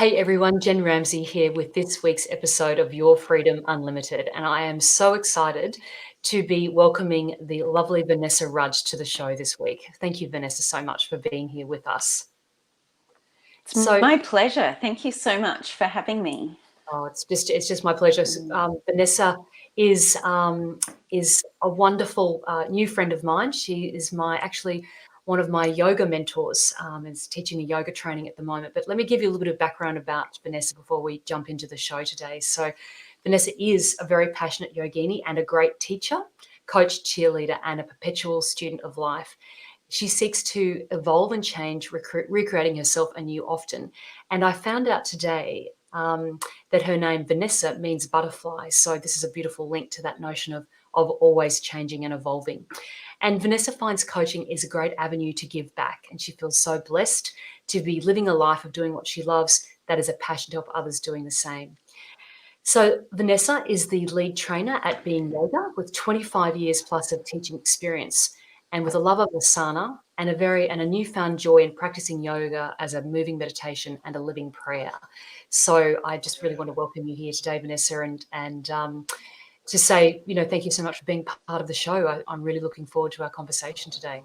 Hey everyone, Jen Ramsey here with this week's episode of Your Freedom Unlimited. And I am so excited to be welcoming the lovely Vanessa Rudge to the show this week. Thank you, Vanessa, so much for being here with us. It's So, my pleasure. Thank you so much for having me. it's just my pleasure. Vanessa is a wonderful new friend of mine. She is actually one of my yoga mentors. Is teaching me yoga training at the moment. But let me give you a little bit of background about Vanessa before we jump into the show today. So, Vanessa is a very passionate yogini and a great teacher, coach, cheerleader, and a perpetual student of life. She seeks to evolve and change, recreating herself anew often. And I found out today that her name Vanessa means butterfly. So this is a beautiful link to that notion of always changing and evolving. And Vanessa finds coaching is a great avenue to give back. And she feels so blessed to be living a life of doing what she loves that is a passion to help others doing the same. So Vanessa is the lead trainer at Being Yoga with 25 years plus of teaching experience and with a love of asana and a newfound joy in practicing yoga as a moving meditation and a living prayer. So I just really want to welcome you here today, Vanessa, and to say, thank you so much for being part of the show. I'm really looking forward to our conversation today.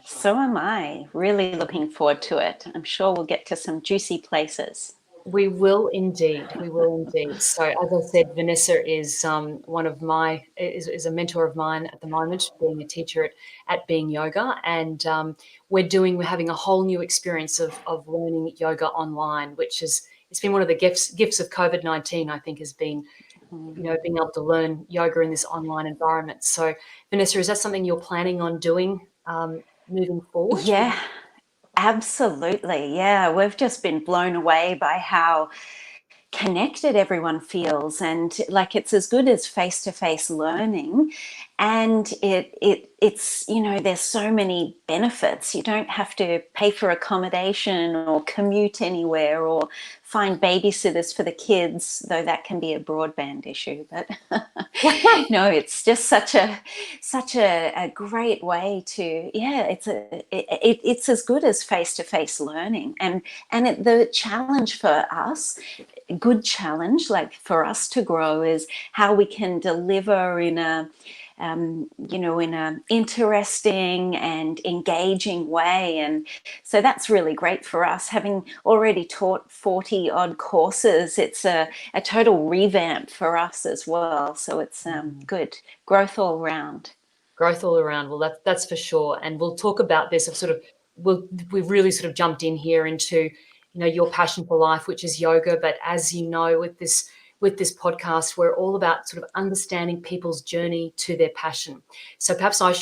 So am I. Really looking forward to it. I'm sure we'll get to some juicy places. We will indeed. We will indeed. So, as I said, Vanessa is one of my is a mentor of mine at the moment, being a teacher at Being Yoga, and we're having a whole new experience of learning yoga online, which is it's been one of the gifts of COVID-19. I think has been being able to learn yoga in this online environment. So, Vanessa, is that something you're planning on doing moving forward? Yeah, absolutely. Yeah, we've just been blown away by how connected everyone feels, and like it's as good as face-to-face learning. And it's there's so many benefits. You don't have to pay for accommodation or commute anywhere or find babysitters for the kids, though that can be a broadband issue. But no, it's just such a great way to, yeah, it's as good as face-to-face learning. And the challenge for us, good challenge, like for us to grow, is how we can deliver in a in a interesting and engaging way. And so that's really great for us. Having already taught 40 odd courses, it's a total revamp for us as well. So it's good growth all around. Growth all around. Well, that's for sure. And we'll talk about this. We've really sort of jumped in here into, your passion for life, which is yoga. But as you know, with this podcast, we're all about sort of understanding people's journey to their passion. So perhaps I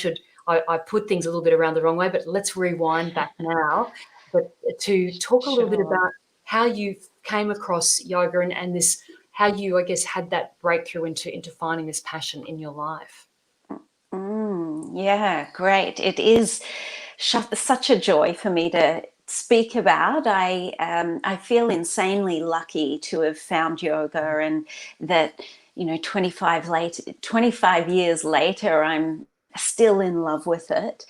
put things a little bit around the wrong way, but let's rewind back now, but to talk a little bit Sure. about how you came across yoga and this, how you, I guess, had that breakthrough into finding this passion in your life. Yeah, great. It is such a joy for me to speak about. I feel insanely lucky to have found yoga, and that 25 years later, I'm still in love with it.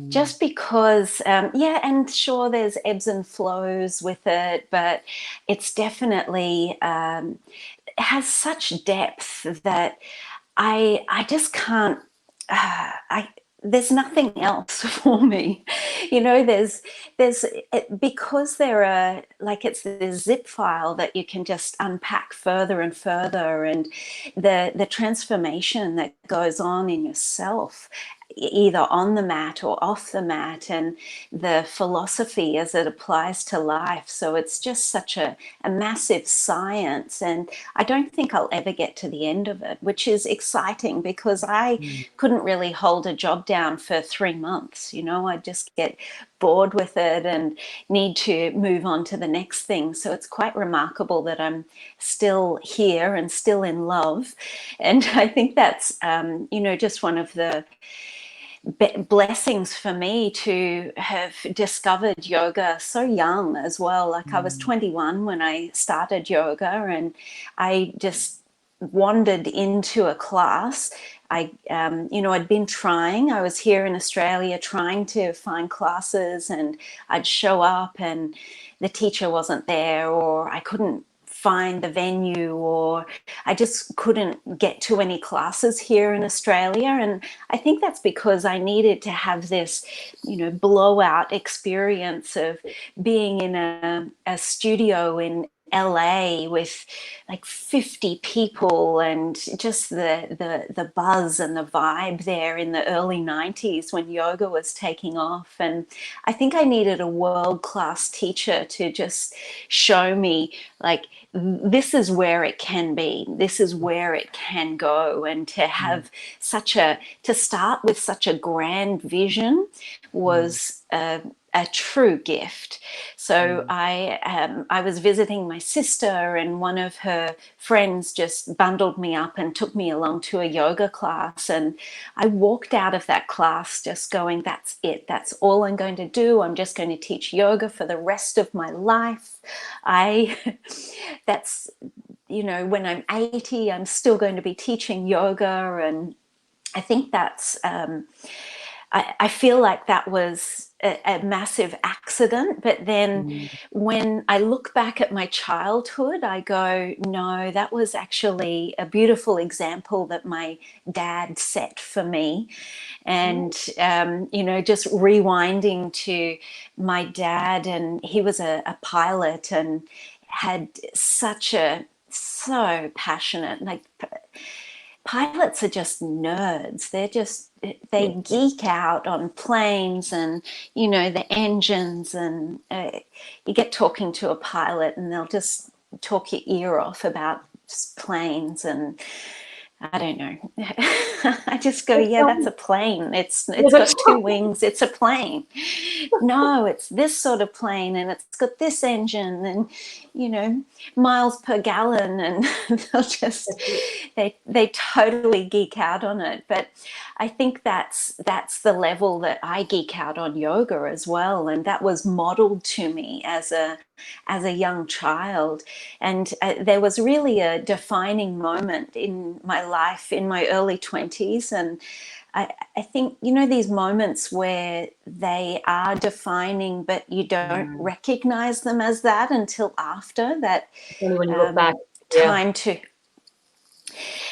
Just because, yeah, and sure, there's ebbs and flows with it, but it's definitely has such depth that I just can't. I There's nothing else for me. There's because there are, like, it's this zip file that you can just unpack further and further, and the transformation that goes on in yourself, either on the mat or off the mat, and the philosophy as it applies to life. So it's just such a massive science, and I don't think I'll ever get to the end of it, which is exciting because I couldn't really hold a job down for 3 months. I just get bored with it and need to move on to the next thing. So it's quite remarkable that I'm still here and still in love. And I think that's, just one of the blessings for me to have discovered yoga so young as well. Like, I was 21 when I started yoga, and I just wandered into a class. I'd been trying. I was here in Australia trying to find classes, and I'd show up, and the teacher wasn't there, or I couldn't find the venue, or I just couldn't get to any classes here in Australia. And I think that's because I needed to have this, blowout experience of being in a studio in LA with like 50 people, and just the buzz and the vibe there in the early 90s when yoga was taking off. And I think I needed a world-class teacher to just show me, like, this is where it can be, this is where it can go. And to have to start with such a grand vision was a true gift. So I was visiting my sister, and one of her friends just bundled me up and took me along to a yoga class. And I walked out of that class just going, that's it. That's all I'm going to do. I'm just going to teach yoga for the rest of my life. That's, when I'm 80, I'm still going to be teaching yoga. And I think that's, I feel like that was a massive accident. But then when I look back at my childhood, I go, no, that was actually a beautiful example that my dad set for me. And, just rewinding to my dad, and he was a pilot and had so passionate, like, pilots are just nerds. They geek out on planes and, the engines. And you get talking to a pilot and they'll just talk your ear off about planes. And I don't know. I just go, yeah, that's a plane. It's got two wings. It's a plane. No, it's this sort of plane, and it's got this engine, and miles per gallon, and they'll just they totally geek out on it. But I think that's the level that I geek out on yoga as well, and that was modeled to me as a young child. And there was really a defining moment in my life in my early 20s. And I think, these moments where they are defining, but you don't recognize them as that until after that. Only when you look back. Time to.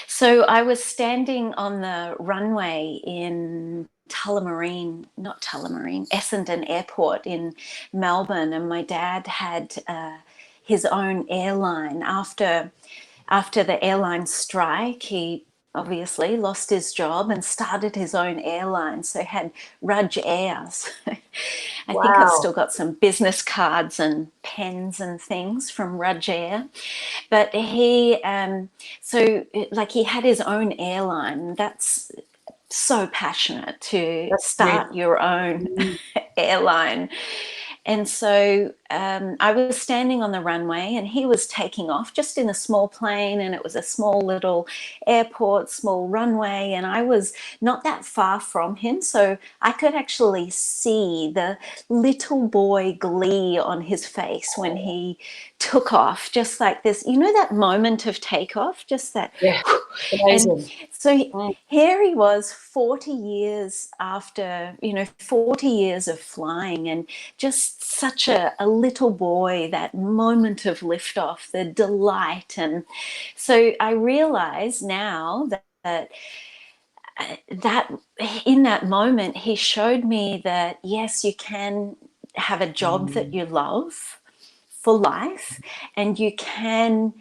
So I was standing on the runway in Essendon Airport in Melbourne, and my dad had his own airline. After the airline strike, he obviously lost his job and started his own airline. So he had Rudge Air. So I think I've still got some business cards and pens and things from Rudge Air. But he had his own airline. That's so passionate to start your own airline. And so I was standing on the runway, and he was taking off just in a small plane, and it was a small little airport, small runway, and I was not that far from him. So I could actually see the little boy glee on his face when he took off, just like this, that moment of takeoff, just that. Yeah, amazing. And so here he was 40 years after, 40 years of flying, and just such a little boy, that moment of liftoff, the delight. And so I realize now that in that moment, he showed me that, yes, you can have a job that you love for life, and you can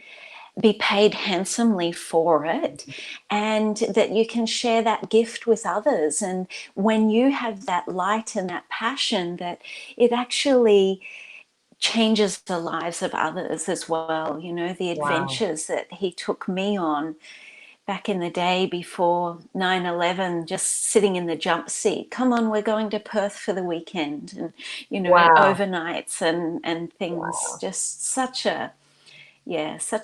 be paid handsomely for it, and that you can share that gift with others. And when you have that light and that passion, that it actually changes the lives of others as well. The adventures that he took me on back in the day before 9/11, just sitting in the jump seat. Come on, we're going to Perth for the weekend, and overnights and things. Just such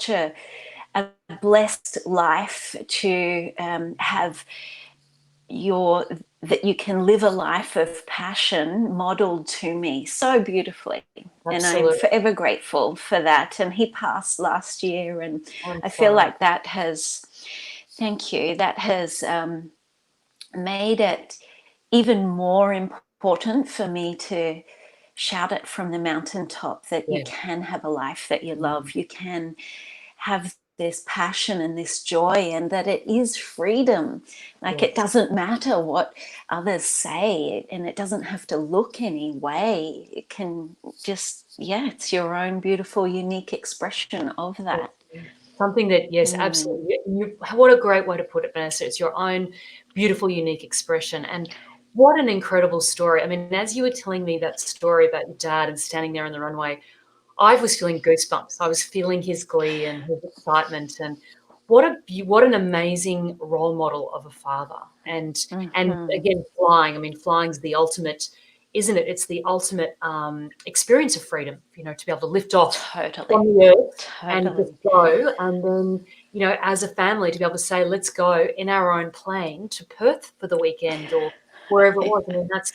a blessed life to have that you can live a life of passion modeled to me so beautifully. Absolutely. And I'm forever grateful for that. And he passed last year, and I feel like that has made it even more important for me to shout it from the mountaintop that you Yeah. can have a life that you Mm. love, you can have this passion and this joy, and that it is freedom. Like, it Yes. doesn't matter what others say, and it doesn't have to look any way. It can just, yeah, it's your own beautiful, unique expression of that. Something that, yes, Mm. absolutely. What a great way to put it, Vanessa. It's your own beautiful, unique expression. And what an incredible story. I mean, as you were telling me that story about your dad and standing there on the runway, I was feeling goosebumps. I was feeling his glee and his excitement, and what an amazing role model of a father. And Mm-hmm. again, flying. I mean, flying's the ultimate, isn't it? It's the ultimate experience of freedom. To be able to lift off Totally. from the earth and just Totally. go, and then as a family to be able to say, let's go in our own plane to Perth for the weekend or wherever it was. I mean, that's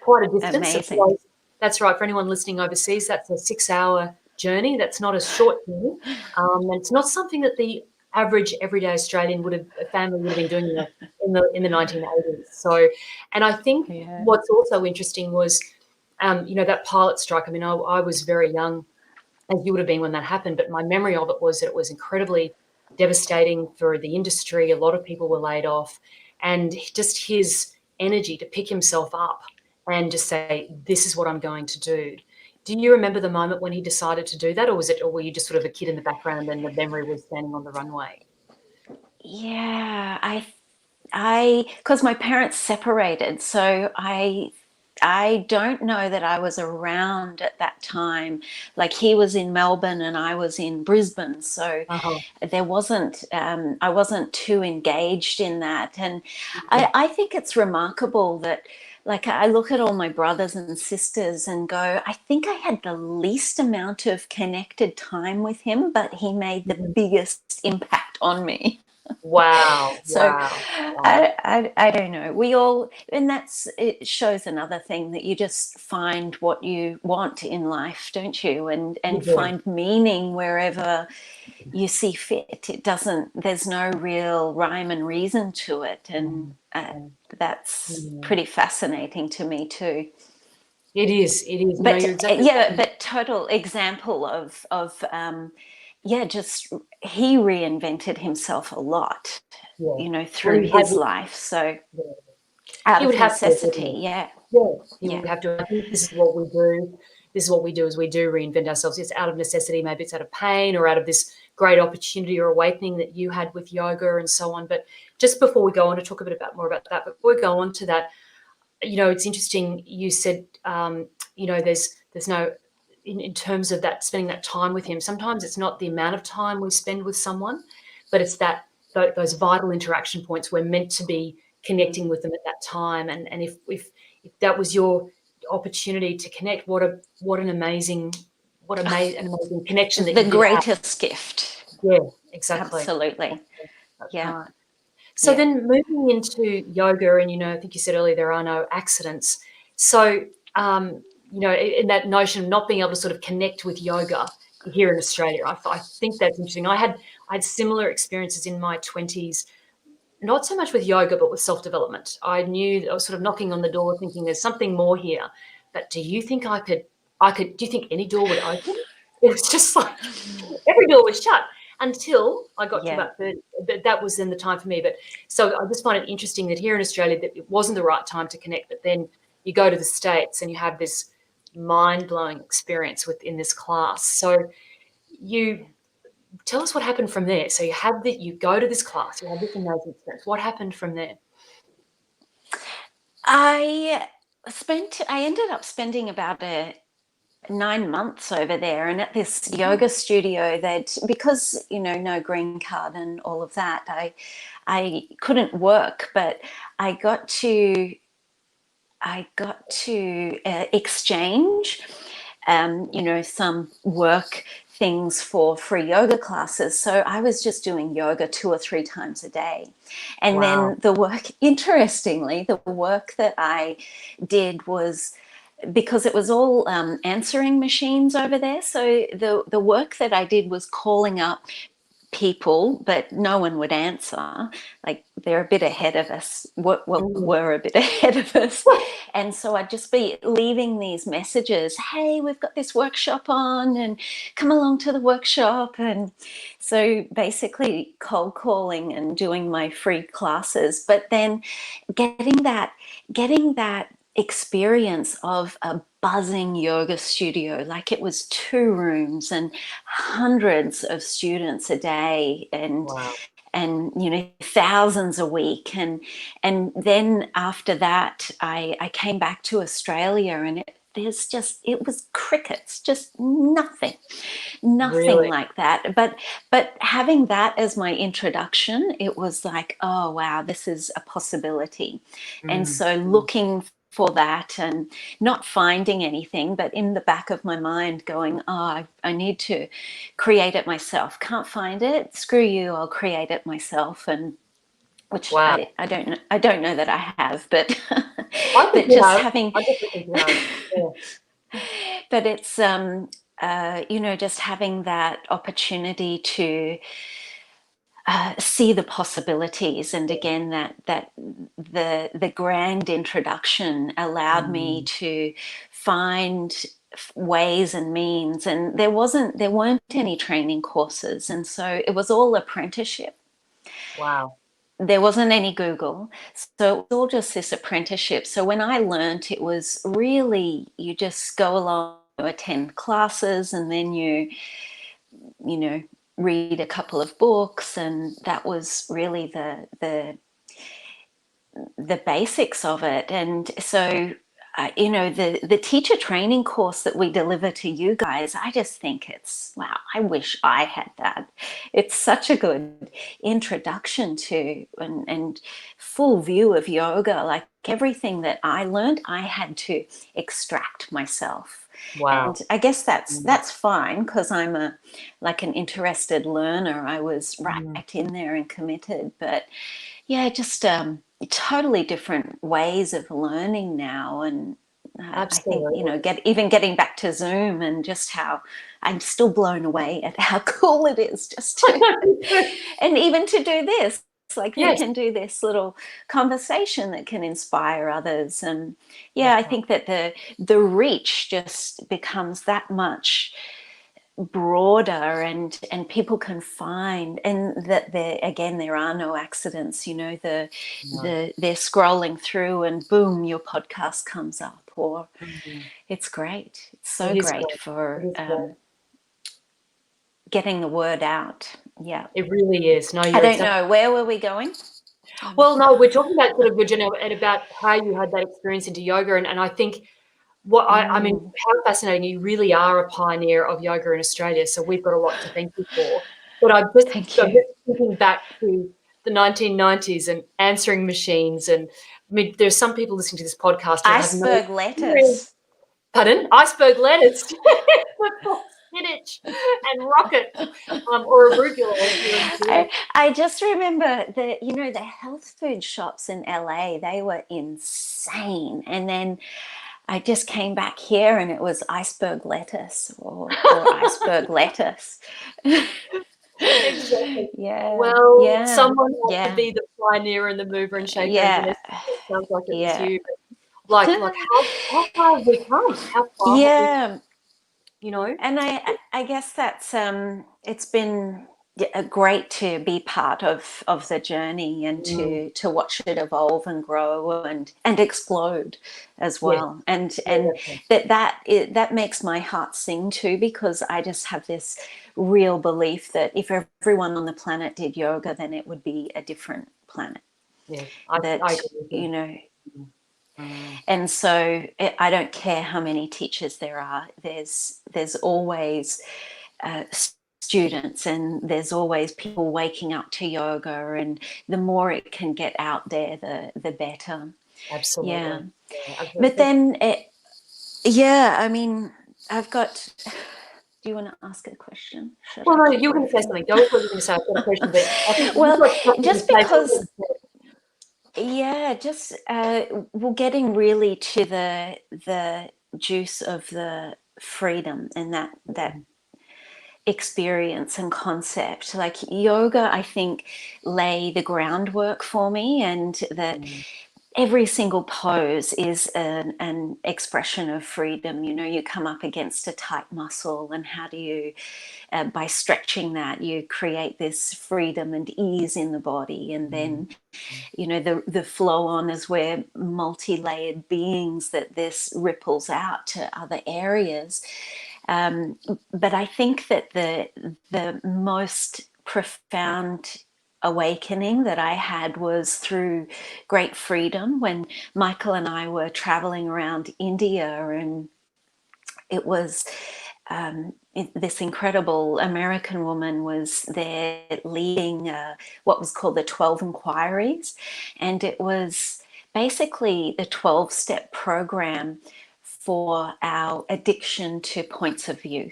quite a distance. Amazing. That's right. For anyone listening overseas, that's a 6-hour journey. That's not a short journey. And it's not something that the average everyday Australian family would have been doing in the 1980s. So, and I think Yeah. what's also interesting was, that pilot strike. I mean, I was very young, as you would have been when that happened, but my memory of it was that it was incredibly devastating for the industry. A lot of people were laid off, and just his energy to pick himself up and just say, "This is what I'm going to do." Do you remember the moment when he decided to do that, or were you just sort of a kid in the background and the memory was standing on the runway? Yeah, because my parents separated, so I don't know that I was around at that time. Like, he was in Melbourne and I was in Brisbane, so Uh-huh. there wasn't I wasn't too engaged in that. And I think it's remarkable that, like, I look at all my brothers and sisters and go, I think I had the least amount of connected time with him, but he made the Mhm. biggest impact on me. Wow, So wow, wow. I don't know. We all, and it shows another thing, that you just find what you want in life, don't you? You And do. find meaning wherever you see fit. It doesn't, there's no real rhyme and reason to it. And Mm, mm, that's mm. pretty fascinating to me too. It is, it is. No, But you're exactly yeah, right. but total example of yeah, just he reinvented himself a lot, Yeah. Well, through he had his to, life. So yeah. out He would of have to, wouldn't necessity, he? yeah, Yeah, he yeah. would have to. I think this is what we do. This is what we do, is we do reinvent ourselves. It's out of necessity. Maybe it's out of pain or out of this great opportunity or awakening that you had with yoga and so on. But just before we go on to talk a bit more about that, but before we go on to that, it's interesting. You said, there's no, in terms of that, spending that time with him. Sometimes it's not the amount of time we spend with someone, but it's those vital interaction points. We're meant to be connecting with them at that time. And if that was your opportunity to connect, an amazing connection that The you did have. greatest gift. Yeah, exactly. Absolutely. That's Yeah, right. So yeah. then moving into yoga, and I think you said earlier there are no accidents. So in that notion of not being able to sort of connect with yoga here in Australia, I think that's interesting. I had similar experiences in my 20s, not so much with yoga, but with self-development. I knew I was sort of knocking on the door, thinking there's something more here. But do you think I could? Do you think any door would open? It was just like every door was shut until I got to Yeah. about 30. But that was then the time for me. But so I just find it interesting that here in Australia that it wasn't the right time to connect. But then you go to the States and you have this mind-blowing experience within this class. So you tell us what happened from there. So you go to this class, you have this amazing experience. What happened from there? I I ended up spending about 9 months over there, and at this yoga studio, that, because no green card and all of that, I couldn't work, but I got to exchange, some work things for free yoga classes. So I was just doing yoga 2 or 3 times a day. And Wow. then interestingly, the work that I did was, because it was all answering machines over there. So the work that I did was calling up people, but no one would answer. Like, they're a bit ahead of us. What were a bit ahead of us. And so I'd just be leaving these messages, hey, we've got this workshop on and come along to the workshop. And so basically cold calling and doing my free classes, but then getting that experience of a buzzing yoga studio, like it was 2 rooms and hundreds of students a day, and Wow. you know, thousands a week. And then after that, I came back to Australia, and it was crickets, just nothing Really? like that. But having that as my introduction, it was like, oh wow, this is a possibility. And so looking for that and not finding anything, but in the back of my mind going, oh, I need to create it myself. Can't find it, screw you, I'll create it myself. And which Wow. I don't know that I have, but I think but you just have. having I definitely think you have. Yeah. but it's you know, just having that opportunity to see the possibilities. And again, that the grand introduction allowed me to find ways and means. And there weren't any training courses, and so it was all apprenticeship. Wow. There wasn't any Google, so it was all just this apprenticeship. So when I learned, it was really, you just go along, attend classes, and then you know, read a couple of books, and that was really the basics of it. And so you know, the teacher training course that we deliver to you guys, I just think it's, wow, I wish I had that. It's such a good introduction to and full view of yoga. Like, everything that I learned, I had to extract myself. Wow. And I guess that's fine, because I'm an interested learner. I was right in there and committed. But yeah, just totally different ways of learning now. And I think, you know, Absolutely. getting back to Zoom, and just how I'm still blown away at how cool it is just to, and even to do this. Like, we Yes. can do this little conversation that can inspire others. And yeah, That's I right. think that the reach just becomes that much broader, and people can find, and that there are no accidents. You know, No. they're scrolling through, and boom, your podcast comes up. Or Mhm. it's great, it's It so is great great. It for is great. getting the word out. Yeah. It really is. No, I you're don't exactly. know, where were we going? Well, no, we're talking about sort of Virginia and about how you had that experience into yoga, and I think I mean, how fascinating. You really are a pioneer of yoga in Australia, so we've got a lot to thank you for. But Thank I'm you. just thinking back to the 1990s and answering machines, and I mean, there's some people listening to this podcast who have no Iceberg experience. lettuce. Pardon? Iceberg lettuce, spinach and rocket, or arugula if you're in Florida. I just remember the health food shops in LA, they were insane. And then I just came back here, and it was iceberg lettuce, or iceberg lettuce. Exactly. Yeah, Well, yeah, someone had to yeah, be the pioneer and the mover and shaker, and yeah, Vanessa, it sounds like it was yeah. you. Like how far have we come? How far have we come, Yeah, you know? and I guess that's it's been great to be part of the journey, and Mm, to watch it evolve and grow and explode as yes, well. And yeah, definitely. that makes my heart sing too, because I just have this real belief that if everyone on the planet did yoga, then it would be a different planet. Yeah, I That, agree with you you. know, Mm, mm, and so I don't care how many teachers there are. There's always uh, students, and there's always people waking up to yoga. And the more it can get out there, the better. Yeah. absolutely. Yeah, But then, yeah, I mean, I've got. Do you want to ask a question? Should well, I no, keep you were going to say riffing? something. Go with what you were going to say. I've got a question, but I think you've Well, got something to just say. because, yeah, just we're getting really to the juice of the freedom, and that experience and concept. Like yoga, I think, lay the groundwork for me, and that every single pose is an expression of freedom. You know, you come up against a tight muscle, and how do you, by stretching that, you create this freedom and ease in the body. And then, you know, the flow on is where multi-layered beings, that this ripples out to other areas. But I think that the most profound awakening that I had was through great freedom, when Michael and I were traveling around India, and it was this incredible American woman was there leading what was called the 12 Inquiries, and it was basically the 12-step program for our addiction to points of view.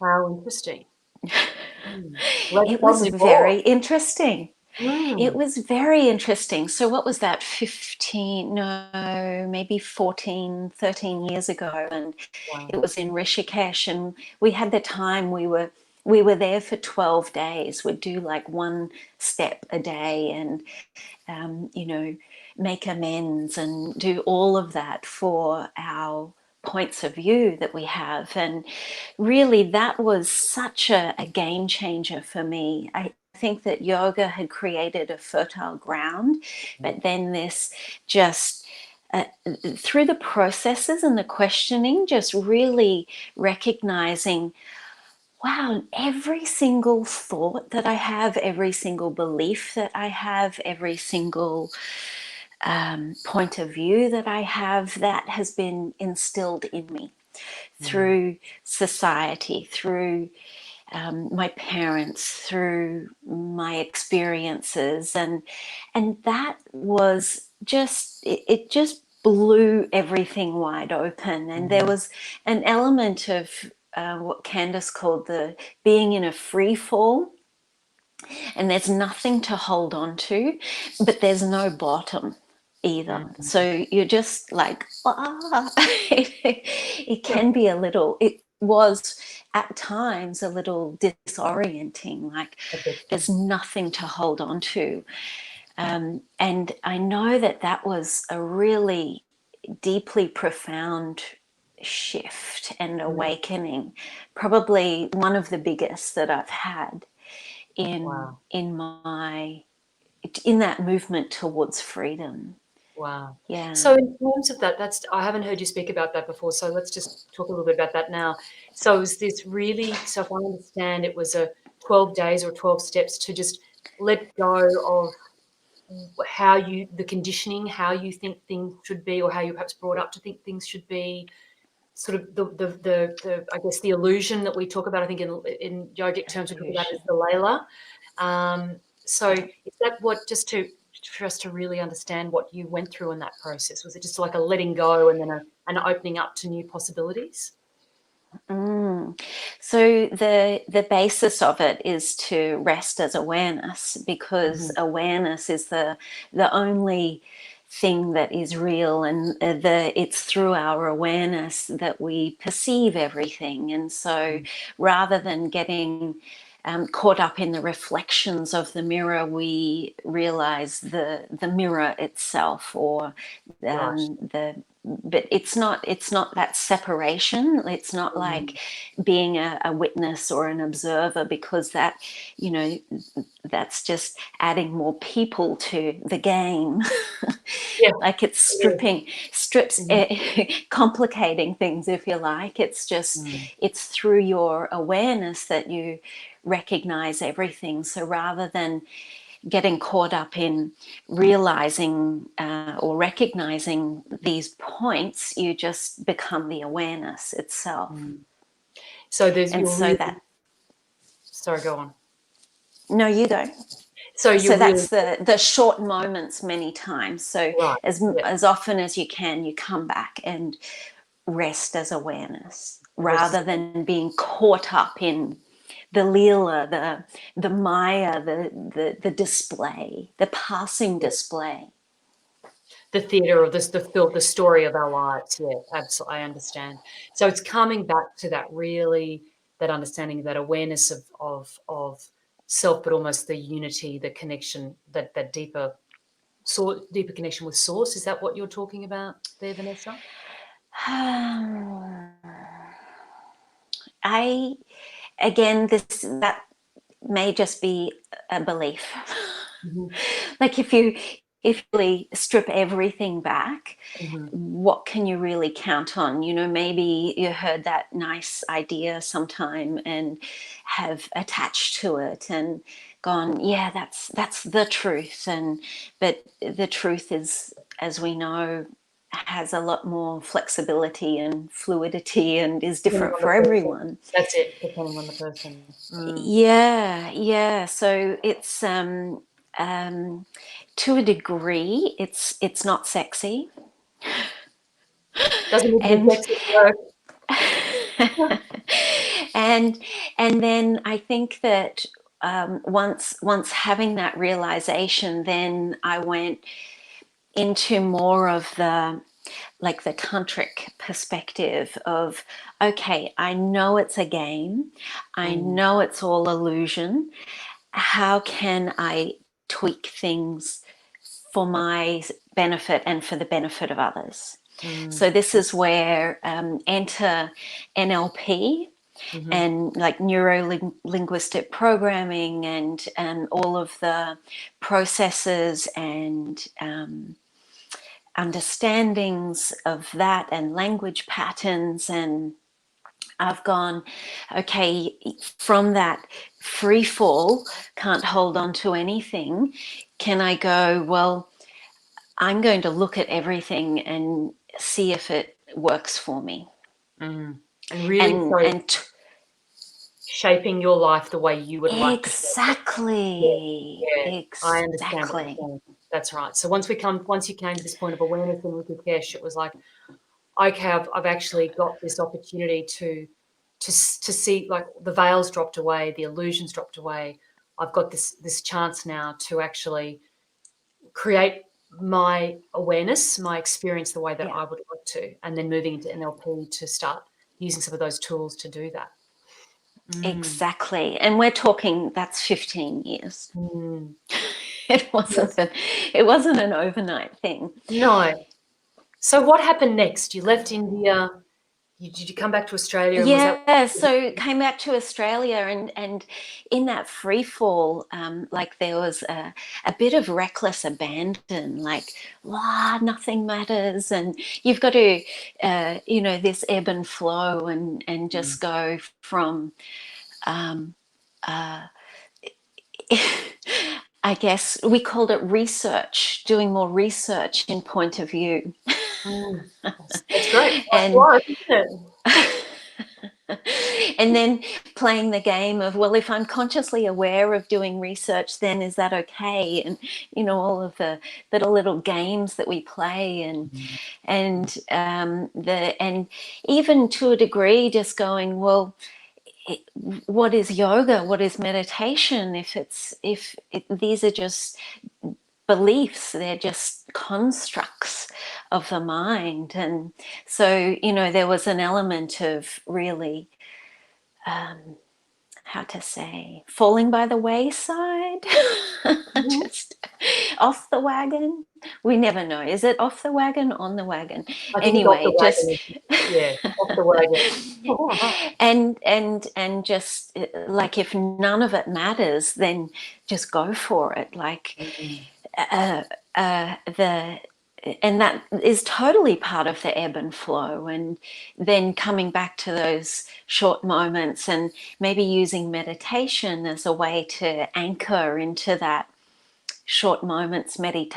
How interesting. Let's It tell was me more. very interesting. It Mm. was very interesting. So what was that, 15, no, maybe 14, 13 years ago, and Wow. it was in Rishikesh, and we had the time, we were there for 12 days. We'd do like one step a day, and you know, make amends and do all of that for our points of view that we have. And really, that was such a game changer for me. I think that yoga had created a fertile ground, but then this just through the processes and the questioning, just really recognizing, wow, every single thought that I have, every single belief that I have, every single point of view that I have, that has been instilled in me through society, through my parents, through my experiences, and that was just, it just blew everything wide open. And there was an element of what Candace called the being in a free fall, and there's nothing to hold on to, but there's no bottom either. So you're just like, ah. It can be a little, it was at times a little disorienting, like there's nothing to hold on to. And I know that that was a really deeply profound shift and awakening, probably one of the biggest that I've had in Wow. in that movement towards freedom. Wow. Yeah. So in terms of that, that's I haven't heard you speak about that before. So let's just talk a little bit about that now. So is this really, so if I understand, it was a 12 days or 12 steps to just let go of how you, the conditioning, how you think things should be, or how you're perhaps brought up to think things should be, sort of the I guess the illusion that we talk about. I think in yogic terms we talk about is Illusion. the layla. So Yeah. is that what, just to, for us to really understand what you went through in that process, was it just like a letting go and then an opening up to new possibilities? So the basis of it is to rest as awareness, because awareness is the only thing that is real, and it's through our awareness that we perceive everything. And so rather than getting caught up in the reflections of the mirror, we realize the mirror itself, or Right. the but it's not that separation. It's not like being a witness or an observer, because that, you know, that's just adding more people to the game. Yeah. Like it's strips complicating things, if you like. It's just, it's through your awareness that you recognize everything. So rather than getting caught up in realizing or recognizing these points, you just become the awareness itself. So there's, And you're so really, that, sorry, go on. no, you go. So So you're really, that's the short moments many times. So right. Yeah. as often as you can, you come back and rest as awareness, The rest rather is than being caught up in the lila, the maya, the display, the passing display. the theater of this, the story of our lives. Yeah, absolutely. I understand. So it's coming back to that really that understanding, that awareness of self, but almost the unity, the connection, that deeper connection with source. Is that what you're talking about there, Vanessa? That may just be a belief. Mm-hmm. Like if you really strip everything back, Mm-hmm. what can you really count on? Maybe you heard that nice idea sometime and have attached to it and gone, yeah, that's the truth. But the truth is, as we know, has a lot more flexibility and fluidity and is Depending different on the for person. everyone. That's it, depending on the person. Yeah. So it's to a degree, it's not sexy. Doesn't need to be And sexy work. and then I think that once having that realization, then I went into more of the tantric perspective of, okay, I know it's a game, I know it's all illusion. How can I tweak things for my benefit and for the benefit of others? So this is where enter NLP and like neuro linguistic programming and all of the processes and understandings of that and language patterns. And I've gone, okay, from that free fall, can't hold on to anything, can I go, well, I'm going to look at everything and see if it works for me. And really, shaping your life the way you would like to. Exactly. I understand what Exactly. you're saying. That's right. So once you came to this point of awareness and Rikesh, it was like, okay, I've actually got this opportunity to see, like, the veils dropped away, the illusions dropped away. I've got this chance now to actually create my awareness, my experience the way that I would like to, and then moving into NLP to start using some of those tools to do that. Exactly. And we're talking, that's 15 years. It wasn't an overnight thing. No. So what happened next? You left India. Did you come back to Australia? And was that? Yeah, so came back to Australia and in that free fall, like there was a bit of reckless abandon, like, nothing matters, and you've got to, this ebb and flow and just go from, I guess we called it research, doing more research in point of view. That's great. And Life, isn't it? and then playing the game of, well, if I'm consciously aware of doing research, then is that okay? And all of the little games that we play, and even to a degree, just going, well, what is yoga? What is meditation? If these are just beliefs, they're just constructs of the mind. And so there was an element of really how to say, falling by the wayside. Just off the wagon. We never know, is it off the wagon, on the wagon? I think it's off the Anyway, just wagon. Off the wagon. and just like, if none of it matters, then just go for it. Like and that is totally part of the ebb and flow. And then coming back to those short moments and maybe using meditation as a way to anchor into that short moments many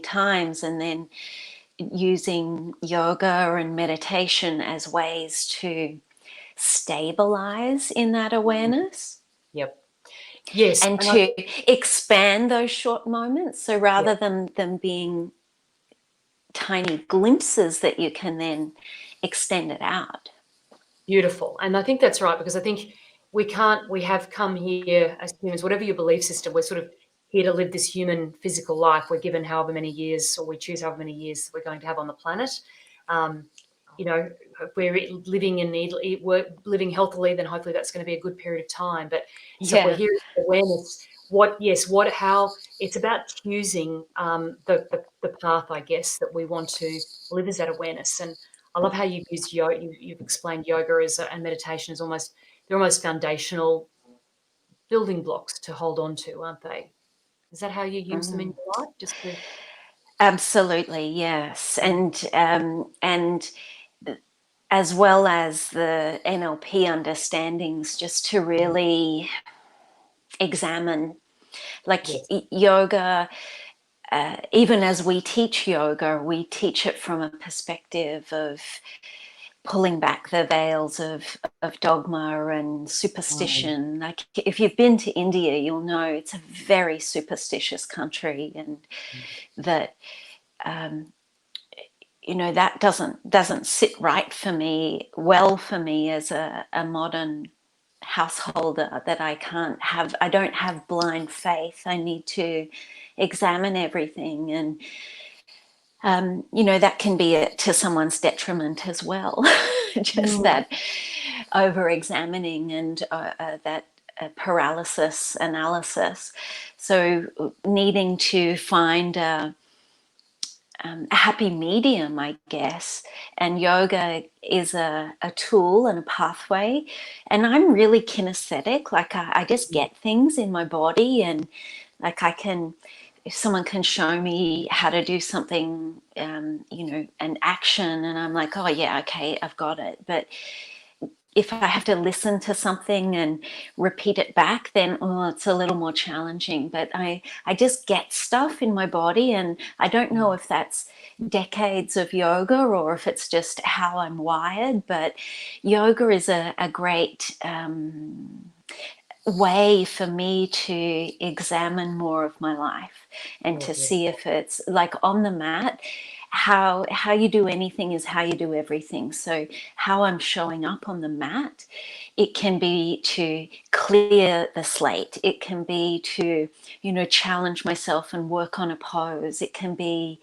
times, and then using yoga and meditation as ways to stabilize in that awareness. Yep. Yes. And to expand those short moments. So rather than them being tiny glimpses, that you can then extend it out. Beautiful. And I think that's right, because I think we have come here as humans, whatever your belief system, we're sort of here to live this human physical life. We're given however many years, or we choose however many years we're going to have on the planet. if we're living and living healthily, then hopefully that's going to be a good period of time. But so if we're Yeah. here awareness, how it's about choosing the path, I guess, that we want to live as that awareness. And I love how you've used yoga. You've explained yoga and meditation as they're almost foundational building blocks to hold on to, aren't they? Is that how you use them in your life? Just to Absolutely, yes. And as well as the NLP understandings, just to really examine, like yes, yoga, even as we teach yoga, we teach it from a perspective of pulling back the veils of dogma and superstition. Like if you've been to India, you'll know it's a very superstitious country, and that that doesn't sit right for me, for me as a modern householder, that I don't have blind faith. I need to examine everything, and that can be to someone's detriment as well. Just mm, that over examining and that paralysis analysis. So needing to find a happy medium, I guess. And yoga is a tool and a pathway. And I'm really kinesthetic. Like I just get things in my body, and like if someone can show me how to do something, an action, and I'm like, oh yeah, okay, I've got it. But if I have to listen to something and repeat it back, then it's a little more challenging. But I just get stuff in my body, and I don't know if that's decades of yoga or if it's just how I'm wired. But yoga is a great way for me to examine more of my life and to see if it's like on the mat. How you do anything is how you do everything. So how I'm showing up on the mat, it can be to clear the slate, it can be to challenge myself and work on a pose, it can be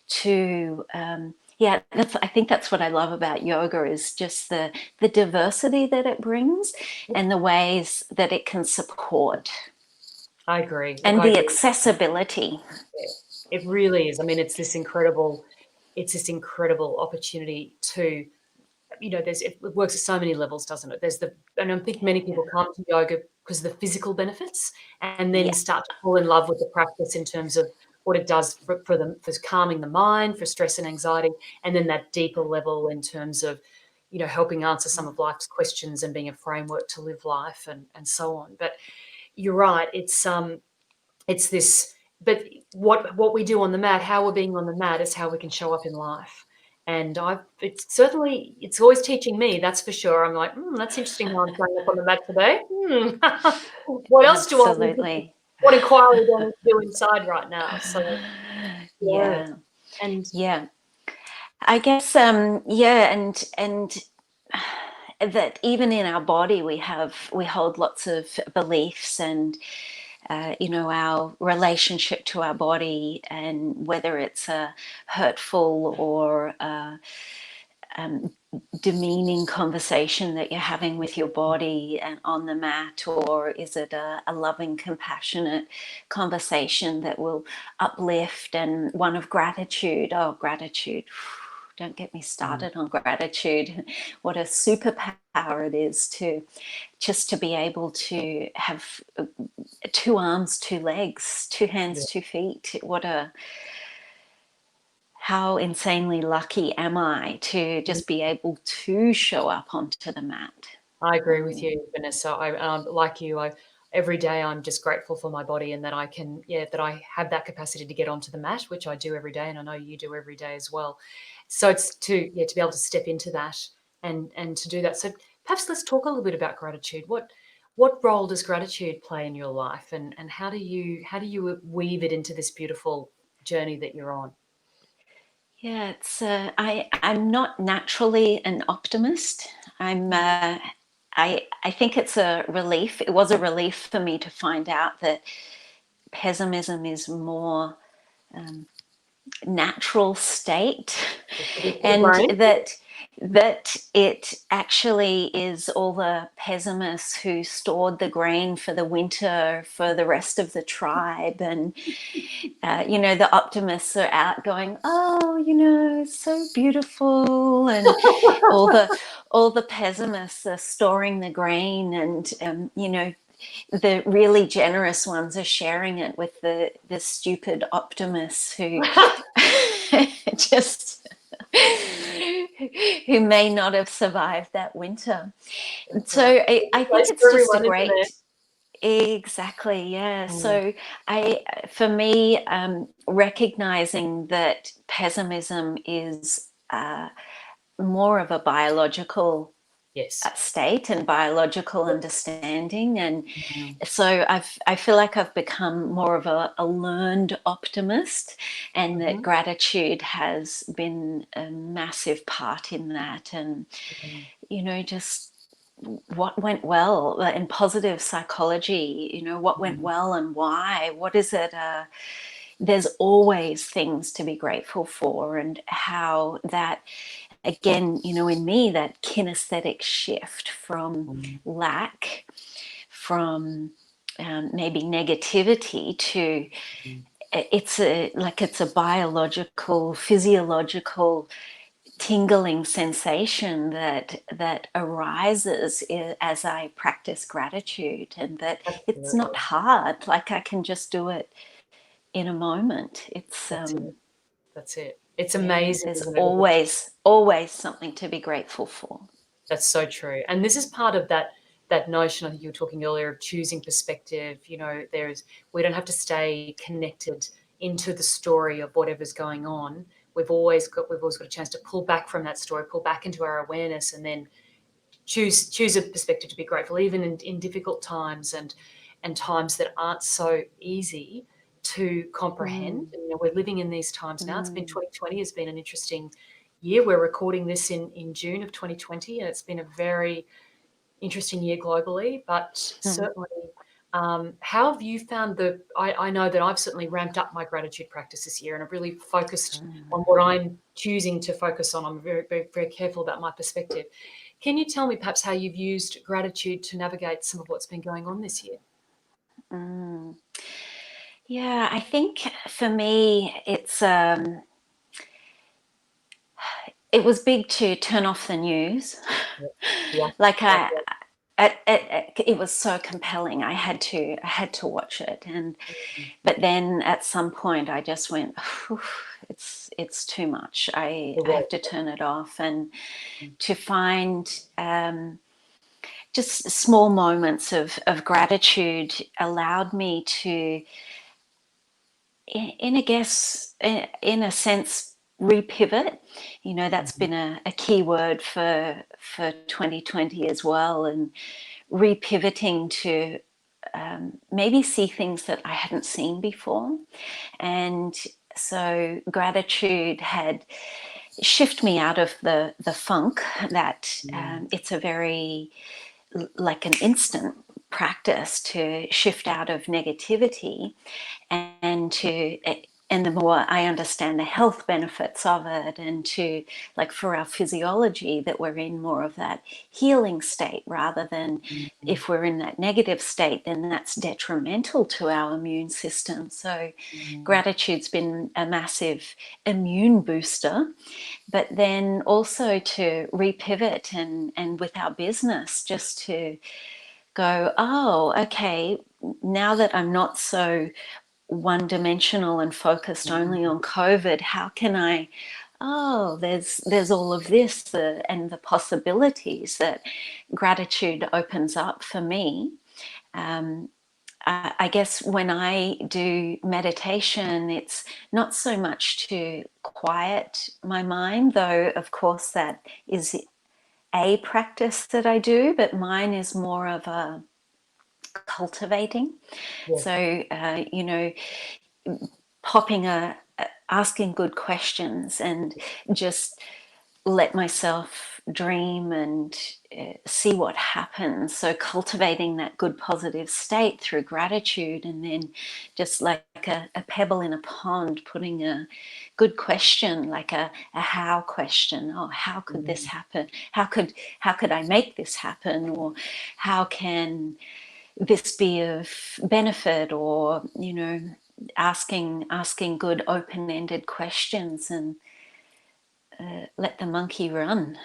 to I think that's what I love about yoga, is just the diversity that it brings and the ways that it can support, I agree. Look, and I the agree. accessibility. It really is. I mean, it's this incredible opportunity to, it works at so many levels, doesn't it? And I think many people come to yoga because of the physical benefits, and then Yeah. start to fall in love with the practice in terms of what it does for calming the mind, for stress and anxiety, and then that deeper level in terms of, helping answer some of life's questions and being a framework to live life and so on. But you're right. It's this, but what we do on the mat, how we're being on the mat, is how we can show up in life. And it's always teaching me, that's for sure. I'm like, that's interesting how I'm showing up on the mat today. What else do I need to, Absolutely. what inquiry do I need to do inside right now? So yeah, Yeah. and Yeah. I guess and that even in our body we hold lots of beliefs, and our relationship to our body, and whether it's a hurtful or demeaning conversation that you're having with your body and on the mat, or is it a loving, compassionate conversation that will uplift, and one of gratitude. Oh, gratitude. Don't get me started on gratitude. What a superpower it is to just to be able to have two arms, two legs, two hands, two feet. How insanely lucky am I to just be able to show up onto the mat? I agree with you, Vanessa. Like you, every day I'm just grateful for my body, and that that I have that capacity to get onto the mat, which I do every day, and I know you do every day as well. So it's to be able to step into that and to do that. So perhaps let's talk a little bit about gratitude. What role does gratitude play in your life, and how do you weave it into this beautiful journey that you're on? Yeah, it's I'm not naturally an optimist. I think it's a relief. It was a relief for me to find out that pessimism is more natural state, It's good for the and brain. that that it actually is all the pessimists who stored the grain for the winter for the rest of the tribe, and the optimists are out going, oh, it's so beautiful, and all the pessimists are storing the grain, and the really generous ones are sharing it with the stupid optimists who just who may not have survived that winter. That's right. So There's I a think place it's for just a everyone, isn't there? great. Exactly, yeah. Mm. So for me, recognizing that pessimism is more of a biological Yes. state and biological Yep. understanding, and Mm. so I feel like I've become more of a learned optimist, and that Mhm. gratitude has been a massive part in that, and Mm. just what went well in positive psychology, what went Mm. well and why, what is it, there's always things to be grateful for, and how that, again, in me, that kinesthetic shift from Mm. lack, from maybe negativity to Mm. it's a biological, physiological tingling sensation that arises as I practice gratitude, and that it's not Absolutely. hard. Like, I can just do it in a moment. It's That's it. That's it. It's yeah, amazing, there's isn't it? always something to be grateful for. That's so true. And this is part of that notion I think you were talking earlier of choosing perspective. We don't have to stay connected into the story of whatever's going on. We've always got a chance to pull back from that story, pull back into our awareness, and then choose a perspective to be grateful, even in difficult times, and times that aren't so easy to comprehend. Mm, We're living in these times now. It's been mm, 2020 has been an interesting year. We're recording this in June of 2020, and it's been a very interesting year globally. But mm, certainly, how have you found I know that I've certainly ramped up my gratitude practice this year, and I've really focused on what I'm choosing to focus on. I'm very, very, very careful about my perspective. Can you tell me perhaps how you've used gratitude to navigate some of what's been going on this year? mm. Yeah, I think for me, it was big to turn off the news. Yeah. Yeah. Like, Likewise. it was so compelling. I had to watch it, and Mm. but then at some point I just went, it's too much. I It I have was. to turn it off, and Mm. to find just small moments of gratitude allowed me to, in a sense, repivot. That's Mhm. been a key word for 2020 as well, and repivoting to maybe see things that I hadn't seen before. And so gratitude had shift me out of the funk that Mm. it's a very, like, an instant practice to shift out of negativity, and the more I understand the health benefits of it, and to, like, for our physiology, that we're in more of that healing state, rather than, Mm. if we're in that negative state, then that's detrimental to our immune system. So Mm. gratitude's been a massive immune booster. But then also to repivot, and with our business, just to go, oh, okay, now that I'm not so one dimensional and focused only Mm. on COVID, how can I, oh, there's all of this, and the possibilities that gratitude opens up for me. Um, I guess when I do meditation, it's not so much to quiet my mind, though, of course, that is a practice that I do, but mine is more of a cultivating. Yes. So, popping asking good questions, and just let myself dream and see what happens. So cultivating that good positive state through gratitude, and then just like a pebble in a pond, putting a good question, like a how question. Oh, how could this happen? How could I make this happen? Or how can this be of benefit? Or, you know, asking good open-ended questions, and let the monkey run.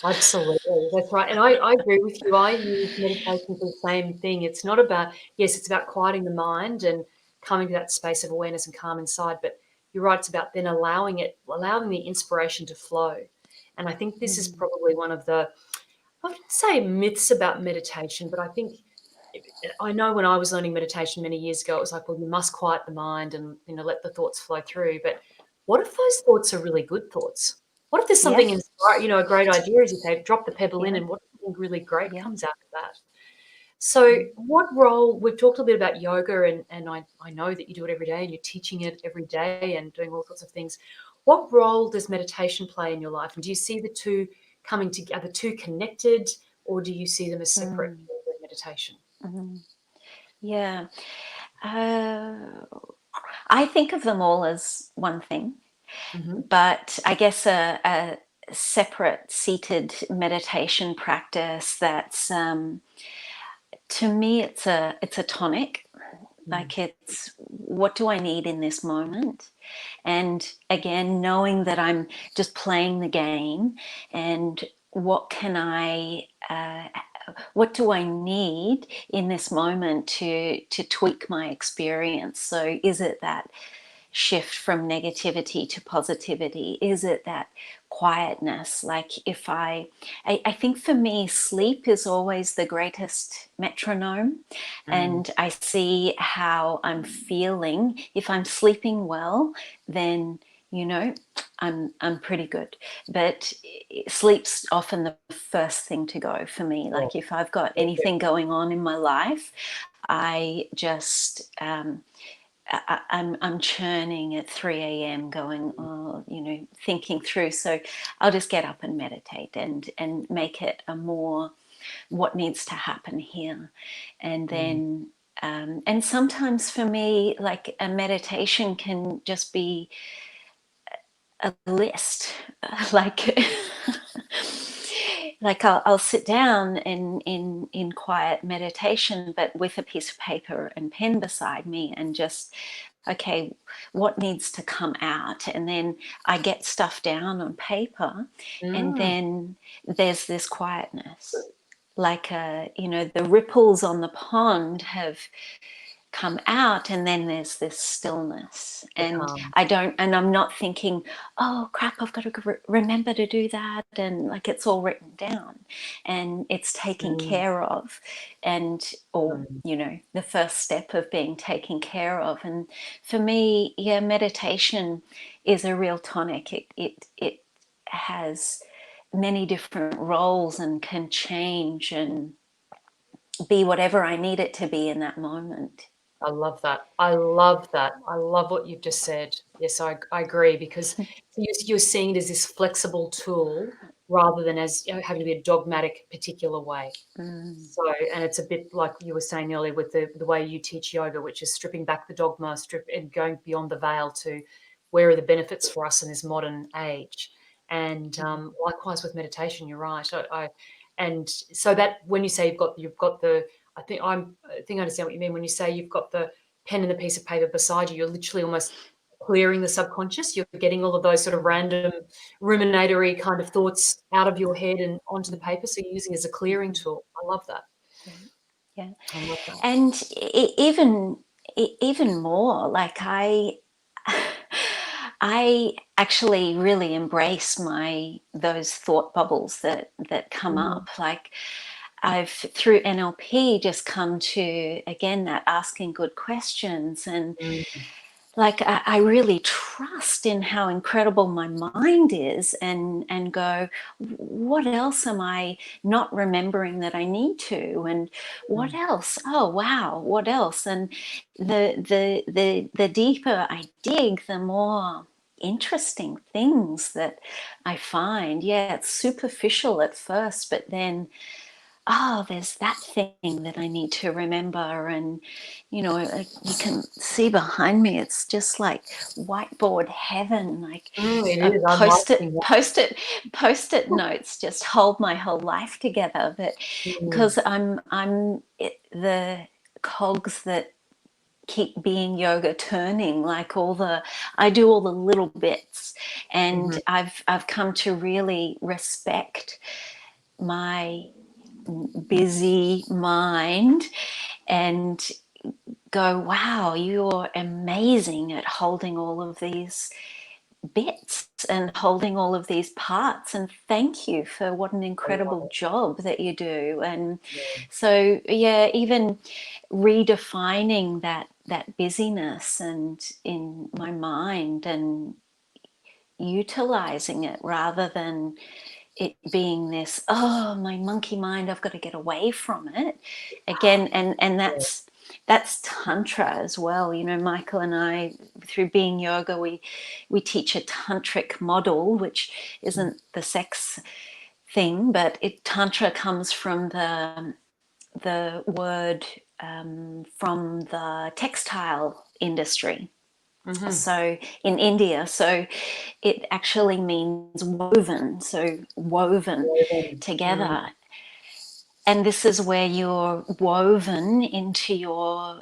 Absolutely, that's right, and I agree with you. I use meditation for the same thing. It's not about, yes, it's about quieting the mind and coming to that space of awareness and calm inside, but you're right, it's about then allowing the inspiration to flow. And I think this is probably one of the, I wouldn't say myths about meditation, but I think I know when I was learning meditation many years ago, it was like, well, you must quiet the mind and, you know, let the thoughts flow through. But what if those thoughts are really good thoughts? What if there's Yeah, something inspiring, you know, a great idea, as you say, drop the pebble in, yeah, and what if something really great yeah. comes out of that? So what role, we've talked a bit about yoga, and I know that you do it every day and you're teaching it every day and doing all sorts of things. What role does meditation play in your life? And do you see the two coming together, are the two connected, or do you see them as separate, Mm, yoga and meditation? yeah. Uh, I think of them all as one thing, Hmm. but I guess a separate seated meditation practice that's, to me, it's a tonic. Mm. Like, it's what do I need in this moment? And again, knowing that I'm just playing the game, and what do I need in this moment to tweak my experience? So is it that shift from negativity to positivity? Is it that quietness? Like, if I think for me, sleep is always the greatest metronome, Mm. and I see how I'm feeling. If I'm sleeping well, then, you know, I'm pretty good. But sleep's often the first thing to go for me. Yeah. Like, if I've got anything going on in my life, I just I'm churning at 3 a.m. going, oh, you know, thinking through. So I'll just get up and meditate, and make it a more what needs to happen here. And Mm. then and sometimes for me, like, a meditation can just be a list. Like, like I'll sit down in quiet meditation, but with a piece of paper and pen beside me, and just, okay, what needs to come out? And then I get stuff down on paper, and Mm. then there's this quietness. Like, you know, the ripples on the pond have come out, and then there's this stillness, The and calm. I'm not thinking, oh crap, I've got to remember to do that, and like, it's all written down and it's taken Mm. care of. And, or, Mm. you know, the first step of being taken care of. And for me, yeah, meditation is a real tonic. It has many different roles, and can change and be whatever I need it to be in that moment. I love that. I love that. I love what you've just said. Yes, I agree, because you're seeing it as this flexible tool rather than as, you know, having to be a dogmatic particular way. Mm, So, and it's a bit like you were saying earlier with the way you teach yoga, which is stripping back the dogma, and going beyond the veil to where are the benefits for us in this modern age. And likewise with meditation, you're right. And so that when you say you've got the, I think I understand what you mean when you say you've got the pen and the piece of paper beside you. You're literally almost clearing the subconscious. You're getting all of those sort of random ruminatory kind of thoughts out of your head and onto the paper. So you're using it as a clearing tool. I love that. yeah, yeah. I love that. And even more, like, I actually really embrace my those thought bubbles that come Mhm. up. Like, I've, through NLP, just come to, again, that asking good questions. And Mm. like, I really trust in how incredible my mind is, and go, what else am I not remembering that I need to? And what Mm. else? Oh wow, what else? And the deeper I dig, the more interesting things that I find. Yeah, it's superficial at first, but then, oh, there's that thing that I need to remember. And, you know, you can see behind me, it's just like whiteboard heaven, like It is. I'm post-it, liking that. post-it notes just hold my whole life together. But Mm, because the cogs that keep being yoga turning, like I do all the little bits, and mhm, I've come to really respect my busy mind and go, wow, you're amazing at holding all of these bits and holding all of these parts, and thank you for what an I love incredible it. job that you do. And Yeah. so, yeah, even redefining that busyness and in my mind, and utilizing it rather than it being this, oh, my monkey mind, I've got to get away from it again. And Yeah. that's tantra as well. You know, Michael and I, through being yoga, we teach a tantric model, which isn't the sex thing, but tantra comes from the word, from the textile industry, Mhm. so in India. So it actually means woven, so woven Woven. together. And this is where you're woven into your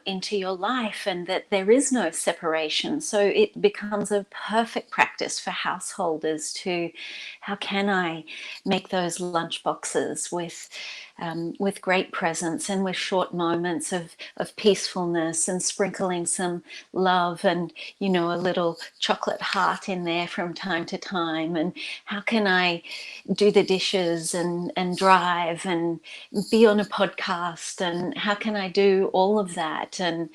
life, and that there is no separation. So it becomes a perfect practice for householders to, how can I make those lunch boxes with great presence and with short moments of peacefulness, and sprinkling some love and, you know, a little chocolate heart in there from time to time. And how can I do the dishes and drive and be on a podcast, and how can I do all of that? And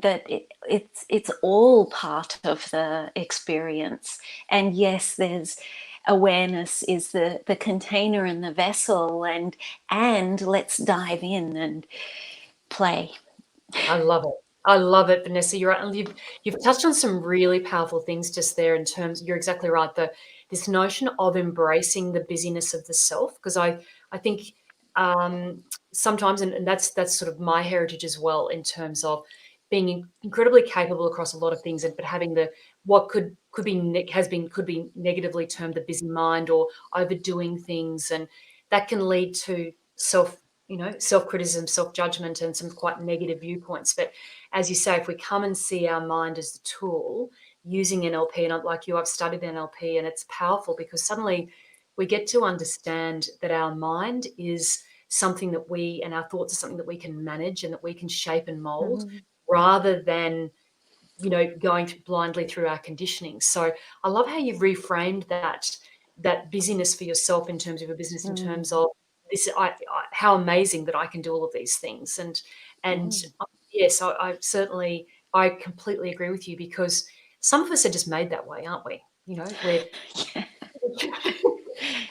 that it's all part of the experience. And yes, there's awareness is the container and the vessel, and let's dive in and play. I love it. I love it, Vanessa. You're right. And you've touched on some really powerful things just there in terms, you're exactly right. This notion of embracing the busyness of the self, because I think um, sometimes, and that's sort of my heritage as well, in terms of being incredibly capable across a lot of things, but having what could be negatively termed the busy mind, or overdoing things, and that can lead to self-criticism, self-judgment, and some quite negative viewpoints. But as you say, if we come and see our mind as the tool using NLP, and like you, I've studied NLP, and it's powerful because suddenly we get to understand that our mind is something that and our thoughts are something that we can manage and that we can shape and mold, Mm, rather than going blindly through our conditioning. So I love how you've reframed that busyness for yourself in terms of a business, in mm, terms of this. How amazing that I can do all of these things, and mm. yes, I completely agree with you, because some of us are just made that way, aren't we? We're Yeah.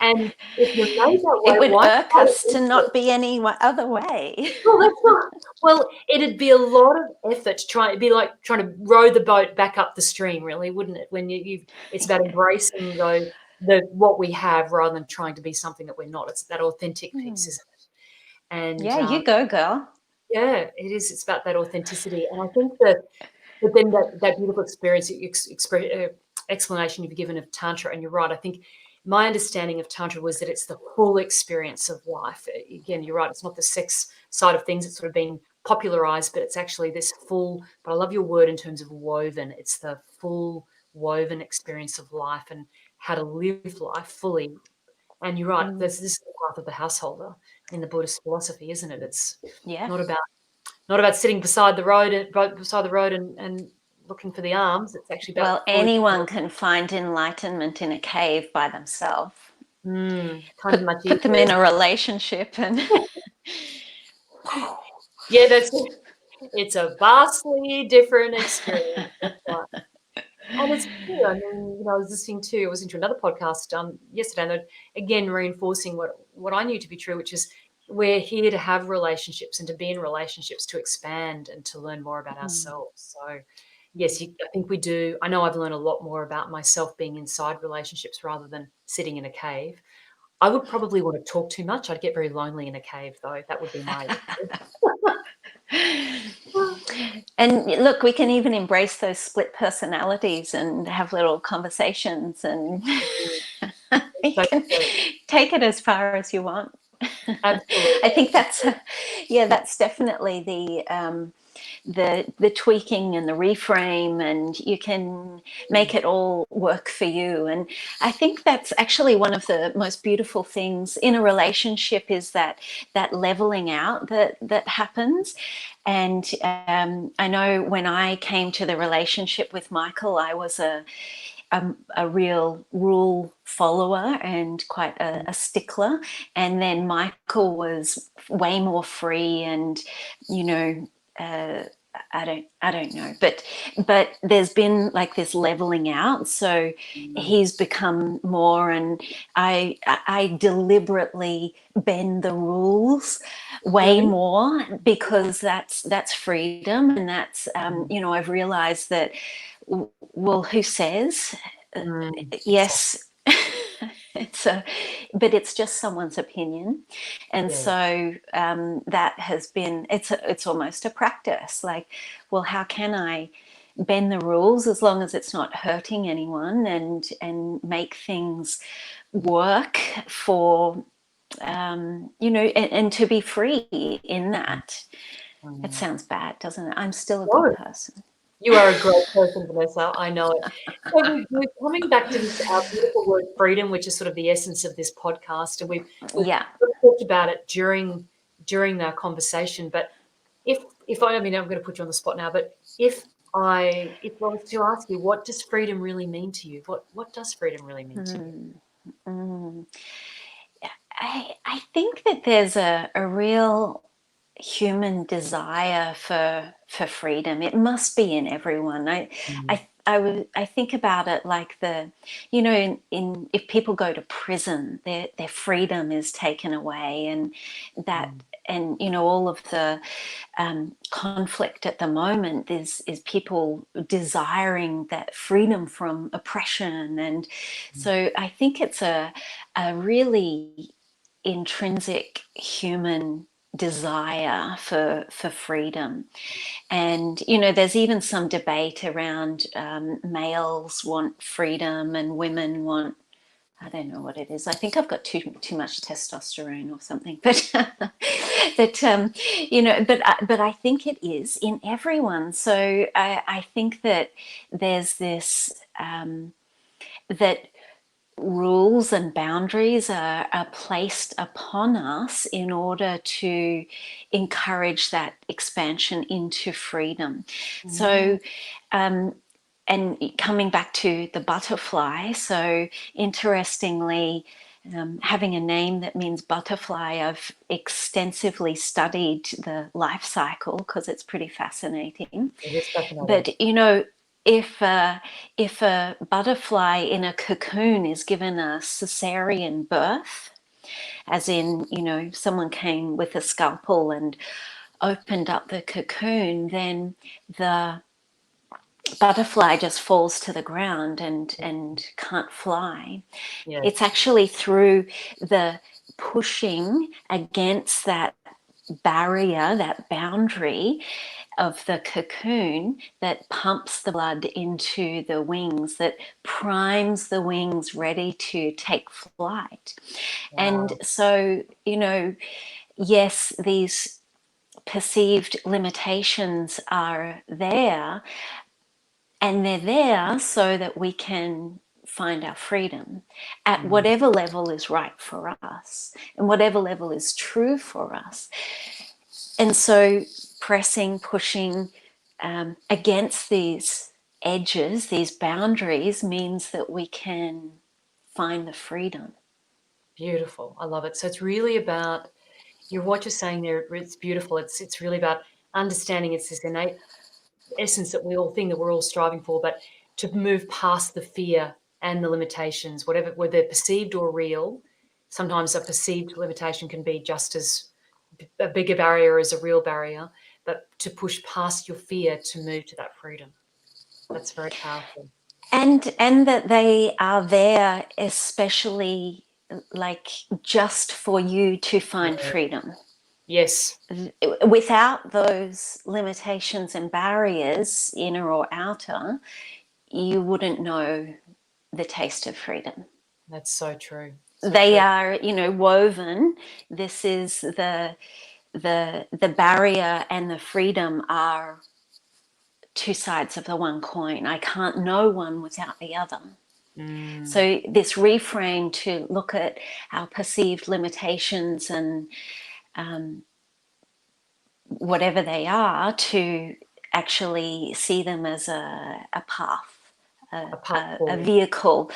and if you're made that way, It would why irk fight us to against it? not be any other way. Well, that's not. Well, it'd be a lot of effort to try. It'd be like trying to row the boat back up the stream, really, wouldn't it? When it's about embracing what we have, rather than trying to be something that we're not. It's that authentic piece, Mm. isn't it? And Yeah, you go, girl. yeah, it is. It's about that authenticity, and I think that. But then that beautiful experience, explanation you've given of Tantra, and you're right. I think my understanding of Tantra was that it's the full experience of life. Again, you're right. It's not the sex side of things. It's sort of been popularized, but it's actually this full. But I love your word in terms of woven. It's the full woven experience of life, and how to live life fully. And you're right. Mm. This is the path of the householder in the Buddhist philosophy, isn't it? It's Yeah. not about not about sitting beside the road, and looking for the arms. It's actually about Well, fully. anyone can find enlightenment in a cave by themselves. Kind of much Put them easier. in a relationship and Yeah, that's it. It's a vastly different experience. That's right. And it's true. I mean, I was into another podcast yesterday, and they're again reinforcing what I knew to be true, which is we're here to have relationships and to be in relationships, to expand and to learn more about ourselves. So Yes, I think we do. I know I've learned a lot more about myself being inside relationships rather than sitting in a cave. I would probably want to talk too much. I'd get very lonely in a cave, though. That would be my And look, we can even embrace those split personalities and have little conversations, and you so can true. take it as far as you want. I Absolutely. think that's, yeah, that's definitely the tweaking and the reframe, and you can make it all work for you. And I think that's actually one of the most beautiful things in a relationship, is that leveling out that happens. And I know when I came to the relationship with Michael, I was a real rule follower and quite a stickler. And then Michael was way more free, and, you know, I don't know, but there's been like this leveling out. So he's become more, and I deliberately bend the rules way Really? more, because that's freedom, and that's you know, I've realized that, well, who says Exactly. yes? It's a, but it's just someone's opinion. And Yeah. so that has been, it's almost a practice, like, well, how can I bend the rules as long as it's not hurting anyone, and make things work for you know, and to be free in that. It Mm. sounds bad, doesn't it? I'm still a good No, person. you are a great person, Vanessa. I know it. So we're coming back to this, our beautiful word freedom, which is sort of the essence of this podcast, and we've Yeah. sort of talked about it during our conversation. But if I mean, I'm going to put you on the spot now, but if I was to ask you, what does freedom really mean to you? What does freedom really mean to you? Mm. I think that there's a real human desire for freedom. It must be in everyone. Mm, I think about it like, the, you know, in if people go to prison, their freedom is taken away, and that, mm, and you know, all of the conflict at the moment is people desiring that freedom from oppression. And mm, so I think it's a really intrinsic human desire for freedom. And you know, there's even some debate around, males want freedom and women want, I don't know what it is. I think I've got too much testosterone or something. But but you know, but I think it is in everyone. So I think that there's this, that rules and boundaries are placed upon us in order to encourage that expansion into freedom. mm. So, and coming back to the butterfly, so interestingly, having a name that means butterfly, I've extensively studied the life cycle because it's pretty fascinating. It is fascinating. But you know, if a butterfly in a cocoon is given a cesarean birth, as in, you know, someone came with a scalpel and opened up the cocoon, then the butterfly just falls to the ground and can't fly. It's Yes. actually through the pushing against that barrier, that boundary of the cocoon, that pumps the blood into the wings, that primes the wings ready to take flight. And Wow. so, you know, yes, these perceived limitations are there, and they're there so that we can find our freedom at Mm. whatever level is right for us and whatever level is true for us. And so pressing, pushing against these edges, these boundaries, means that we can find the freedom. Beautiful. I love it. So it's really about what you're saying there. It's beautiful. It's really about understanding it's this innate essence that we all think that we're all striving for, but to move past the fear and the limitations, whether they're perceived or real. Sometimes a perceived limitation can be just as a bigger barrier as a real barrier, but to push past your fear to move to that freedom. That's very powerful. And that they are there especially like just for you to find Yeah. freedom. Yes. Without those limitations and barriers, inner or outer, you wouldn't know the taste of freedom. That's so true. So They true. are, woven. This is the barrier and the freedom are two sides of the one coin. I can't know one without the other. Mm. So this reframe to look at our perceived limitations and whatever they are, to actually see them as a path, A path a forward. vehicle.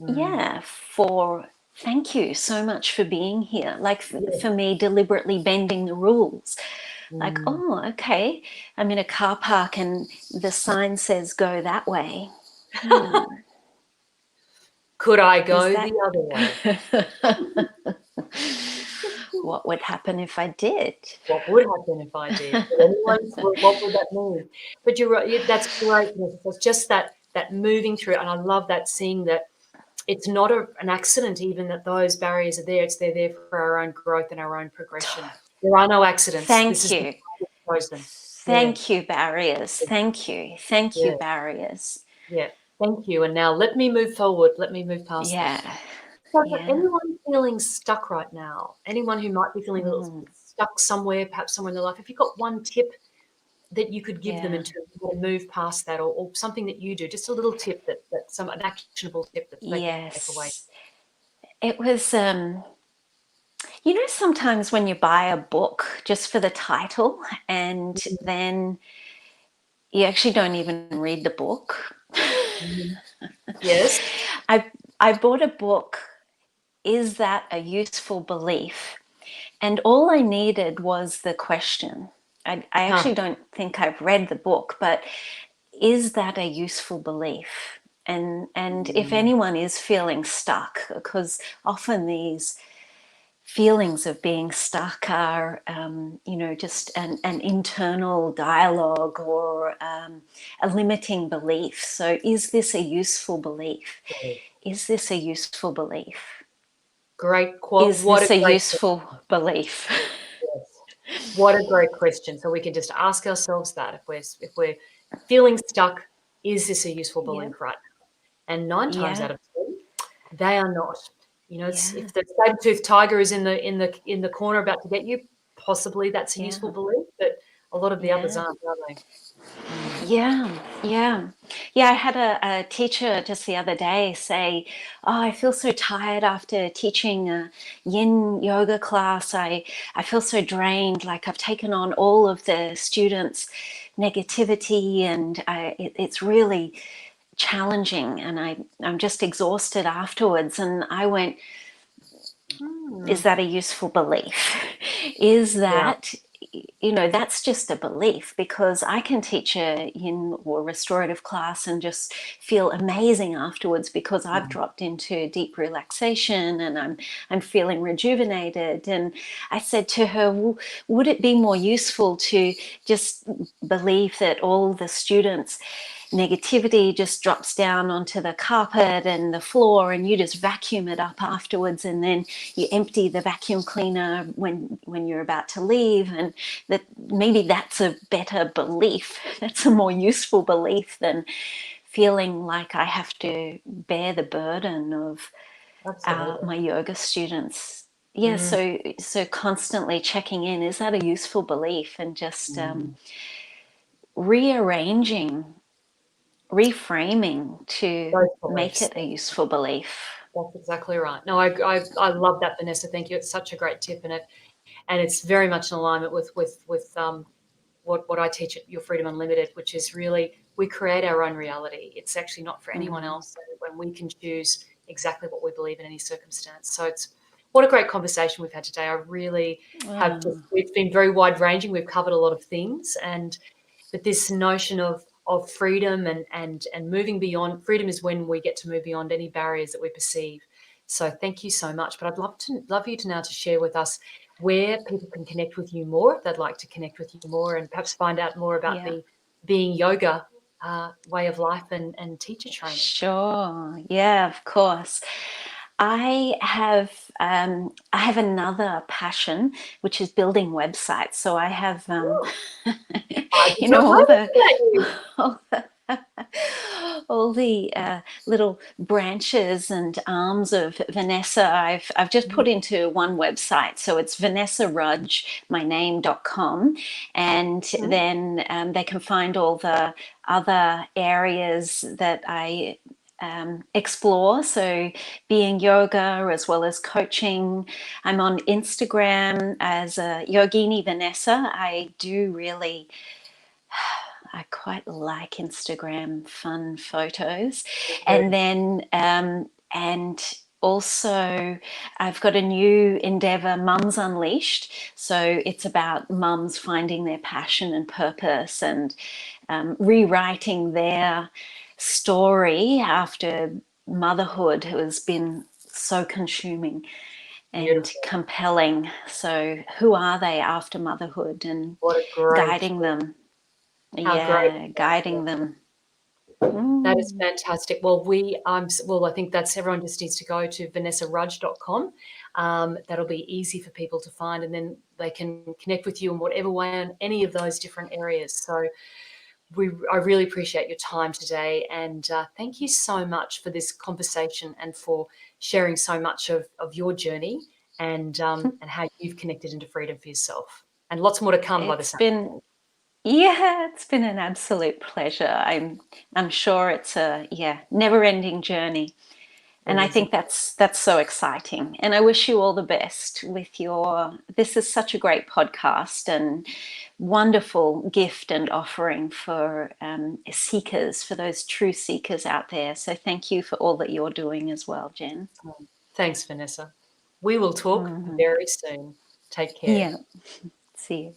Mm. Yeah, for thank you so much for being here. Like Yes. for me, deliberately bending the rules. Like, Mm. oh, okay, I'm in a car park and the sign says go that way. Could I Is go the that other way? what would happen if I did? What would happen if I did? Would anyone, what would that mean? But you're right. That's great. It's just that moving through, and I love that, seeing that it's not an accident even that those barriers are there. They're there for our own growth and our own progression. There are no accidents. This Thank is the you. path we've chosen. Yeah, Thank you, barriers. Thank you. Thank you, yeah, barriers. yeah. Thank you. And now let me move forward. Let me move past them. Yeah. So for Yeah. anyone feeling stuck right now, anyone who might be feeling a little stuck somewhere, perhaps somewhere in their life, if you've got one tip that you could give them Yeah. in terms of how to move past that, or something that you do, just a little tip an actionable tip that they can take away. Yes. It was sometimes when you buy a book just for the title and then you actually don't even read the book. Mhm. Yes. I I bought a book, Is That a Useful Belief? And all I needed was the question. I Huh. actually don't think I've read the book, but is that a useful belief? And if Mm. anyone is feeling stuck, because often these feelings of being stuck are, just an internal dialogue or a limiting belief. So, is this a useful belief? Is this a useful belief? Great quote. Is What a this a great useful belief? yes. What a great question. So we can just ask ourselves that if we're feeling stuck, is this a useful Yeah, belief right now? And 9 times yeah, out of 10, they are not. yeah, If the saber-toothed tiger is in the corner about to get you, possibly that's a yeah, useful belief, but a lot of the others yeah. aren't, are they? Mm. Yeah, yeah. Yeah, I had a teacher just the other day say, "Oh, I feel so tired after teaching a yin yoga class. I feel so drained, like I've taken on all of the students' negativity and it's really challenging and I'm just exhausted afterwards." And I went, is Mm. that a useful belief? Is Yeah. that, that's just a belief, because I can teach a yin or restorative class and just feel amazing afterwards because I've Mm. dropped into deep relaxation and I'm feeling rejuvenated. And I said to her, well, would it be more useful to just believe that all the students negativity just drops down onto the carpet and the floor and you just vacuum it up afterwards, and then you empty the vacuum cleaner when you're about to leave? And that maybe that's a better belief, that's a more useful belief than feeling like I have to bear the burden of Absolutely. my yoga students. Yeah, Mm. so constantly checking in, is that a useful belief, and just Mm. rearranging, reframing to Those make beliefs. it a useful belief. That's exactly right. No, I love that, Vanessa. Thank you. It's such a great tip, and it's very much in alignment with what I teach at Your Freedom Unlimited, which is really we create our own reality. It's actually not for anyone else, when we can choose exactly what we believe in any circumstance. So what a great conversation we've had today. I really have just, it's been very wide ranging. We've covered a lot of things, but this notion of freedom and moving beyond freedom is when we get to move beyond any barriers that we perceive. So thank you so much. But I'd love you to now to share with us where people can connect with you more if they'd like to connect with you more, and perhaps find out more about Yeah. the Being Yoga way of life and teacher training? Sure. Yeah, of course. I have another passion, which is building websites. So I have Oh, I did you not know, know that about you. all the, all the little branches and arms of Vanessa. I've just put into one website. So it's Vanessa Rudge, my name.com, and Mhm. then they can find all the other areas that I explore. So, being yoga as well as coaching. I'm on Instagram as a Yogini Vanessa. I quite like Instagram fun photos. And Good. then, and also, I've got a new endeavor, Mums Unleashed. So it's about mums finding their passion and purpose and rewriting their story after motherhood has been so consuming and Beautiful. compelling. So, who are they after motherhood and What a great, guiding them? how great Yeah, is guiding that? them. That is Mm. fantastic. Well, I think that's everyone just needs to go to vanessarudge.com. That'll be easy for people to find, and then they can connect with you in whatever way in any of those different areas. So I really appreciate your time today, and thank you so much for this conversation and for sharing so much of your journey and how you've connected into freedom for yourself. And lots more to come by the It's same been token. Yeah, it's been an absolute pleasure. I'm sure it's a never-ending journey. It And I is. think that's so exciting. And I wish you all the best with your this is such a great podcast and wonderful gift and offering for seekers, for those true seekers out there. So thank you for all that you're doing as well, Jen. Thanks, Vanessa. We will talk Mhm. very soon. Take care. Yeah, see you.